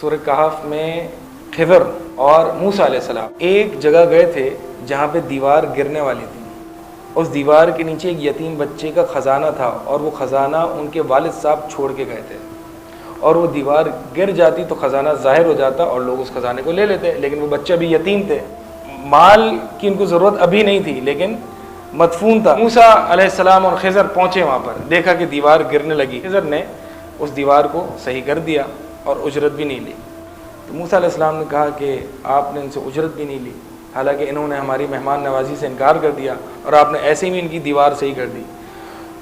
سورہ کہف میں خضر اور موسیٰ علیہ السلام ایک جگہ گئے تھے جہاں پہ دیوار گرنے والی تھی. اس دیوار کے نیچے ایک یتیم بچے کا خزانہ تھا اور وہ خزانہ ان کے والد صاحب چھوڑ کے گئے تھے, اور وہ دیوار گر جاتی تو خزانہ ظاہر ہو جاتا اور لوگ اس خزانے کو لے لیتے, لیکن وہ بچہ بھی یتیم تھے, مال کی ان کو ضرورت ابھی نہیں تھی لیکن مدفون تھا. موسیٰ علیہ السلام اور خضر پہنچے وہاں پر, دیکھا کہ دیوار گرنے لگی. خضر نے اس دیوار کو صحیح کر دیا اور اجرت بھی نہیں لی. تو موسیٰ علیہ السلام نے کہا کہ آپ نے ان سے اجرت بھی نہیں لی, حالانکہ انہوں نے ہماری مہمان نوازی سے انکار کر دیا اور آپ نے ایسے ہی ان کی دیوار صحیح کر دی.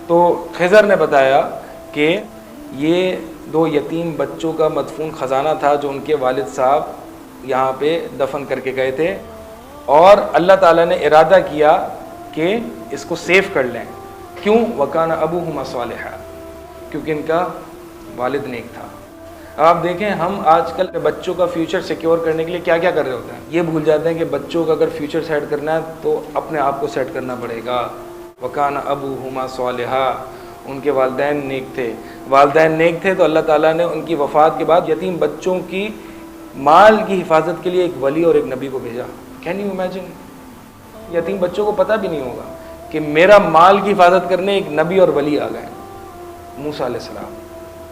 تو خضر نے بتایا کہ یہ 2 یتیم بچوں کا مدفون خزانہ تھا جو ان کے والد صاحب یہاں پہ دفن کر کے گئے تھے, اور اللہ تعالیٰ نے ارادہ کیا کہ اس کو سیف کر لیں. کیوں؟ وَكَانَ أَبُوهُمَا صَالِحًا, کیونکہ ان کا والد نیک تھا. آپ دیکھیں ہم آج کل بچوں کا فیوچر سیکیور کرنے کے لیے کیا کیا کر رہے ہوتے ہیں. یہ بھول جاتے ہیں کہ بچوں کا اگر فیوچر سیٹ کرنا ہے تو اپنے آپ کو سیٹ کرنا پڑے گا. وَكَانَ أَبُوهُمَا صَالِحًا, ان کے والدین نیک تھے. والدین نیک تھے تو اللہ تعالیٰ نے ان کی وفات کے بعد یتیم بچوں کی مال کی حفاظت کے لیے ایک ولی اور ایک نبی کو بھیجا. Can you imagine? یتیم بچوں کو پتہ بھی نہیں ہوگا کہ میرا مال کی حفاظت کرنے ایک نبی اور ولی آ گئے, موسیٰ علیہ السلام,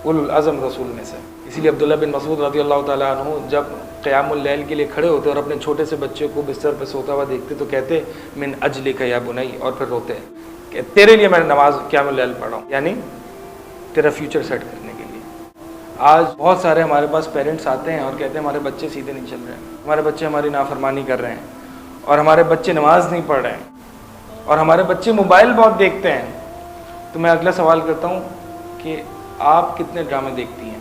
اولو العزم رسول میں سے. اسی لیے عبداللہ بن مسعود رضی اللہ تعالیٰ عنہ جب قیام اللیل کے لیے کھڑے ہوتے اور اپنے چھوٹے سے بچے کو بستر پہ سوتا ہوا دیکھتے تو کہتے من اجلک یا بنی, اور پھر روتے کہ تیرے لیے میں نے نماز قیام اللیل پڑھا ہوں, یعنی تیرا فیوچر سیٹ کرنے کے لیے. آج بہت سارے ہمارے پاس پیرنٹس آتے ہیں اور کہتے ہیں ہمارے بچے سیدھے نہیں چل رہے ہیں, ہمارے بچے ہماری نافرمانی کر رہے ہیں, اور ہمارے بچے نماز نہیں پڑھ رہے ہیں, اور ہمارے بچے موبائل بہت دیکھتے ہیں. تو میں اگلا سوال کرتا ہوں کہ آپ کتنے ڈرامے دیکھتی ہیں؟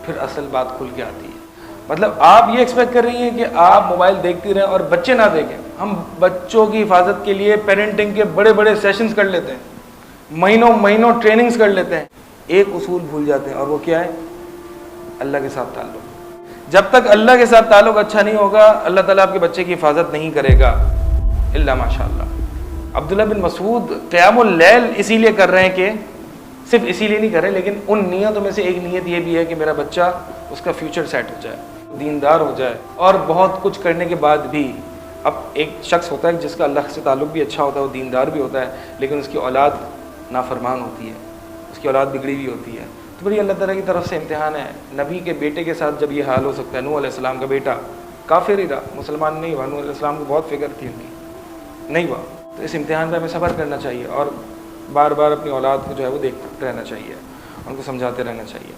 پھر اصل بات کھل کے آتی ہے. مطلب آپ یہ ایکسپیکٹ کر رہی ہیں کہ آپ موبائل دیکھتی رہیں اور بچے نہ دیکھیں. ہم بچوں کی حفاظت کے لیے پیرنٹنگ کے بڑے بڑے سیشنز کر لیتے ہیں, مہینوں ٹریننگز کر لیتے ہیں. ایک اصول بھول جاتے ہیں, اور وہ کیا ہے؟ اللہ کے ساتھ تعلق. جب تک اللہ کے ساتھ تعلق اچھا نہیں ہوگا اللہ تعالیٰ آپ کے بچے کی حفاظت نہیں کرے گا الا ماشاء اللہ. عبداللہ بن مسعود قیام اللیل اسی لیے کر رہے ہیں کہ صرف اسی لیے نہیں کر رہے, لیکن ان نیتوں میں سے ایک نیت یہ بھی ہے کہ میرا بچہ, اس کا فیوچر سیٹ ہو جائے, دیندار ہو جائے. اور بہت کچھ کرنے کے بعد بھی اب ایک شخص ہوتا ہے جس کا اللہ سے تعلق بھی اچھا ہوتا ہے, وہ دیندار بھی ہوتا ہے, لیکن اس کی اولاد نافرمان ہوتی ہے, اس کی اولاد بگڑی ہوئی ہوتی ہے. تو بڑی اللہ تعالیٰ کی طرف سے امتحان ہے. نبی کے بیٹے کے ساتھ جب یہ حال ہو سکتا ہے, نوح علیہ السلام کا بیٹا کافر ہی رہا, مسلمان نہیں ہوا. نوح علیہ السلام کو بہت فکر تھی ان کی, نہیں ہوا. تو اس امتحان پہ ہمیں صبر کرنا چاہیے اور بار بار اپنی اولاد کو جو ہے وہ دیکھتے رہنا چاہیے, ان کو سمجھاتے رہنا چاہیے.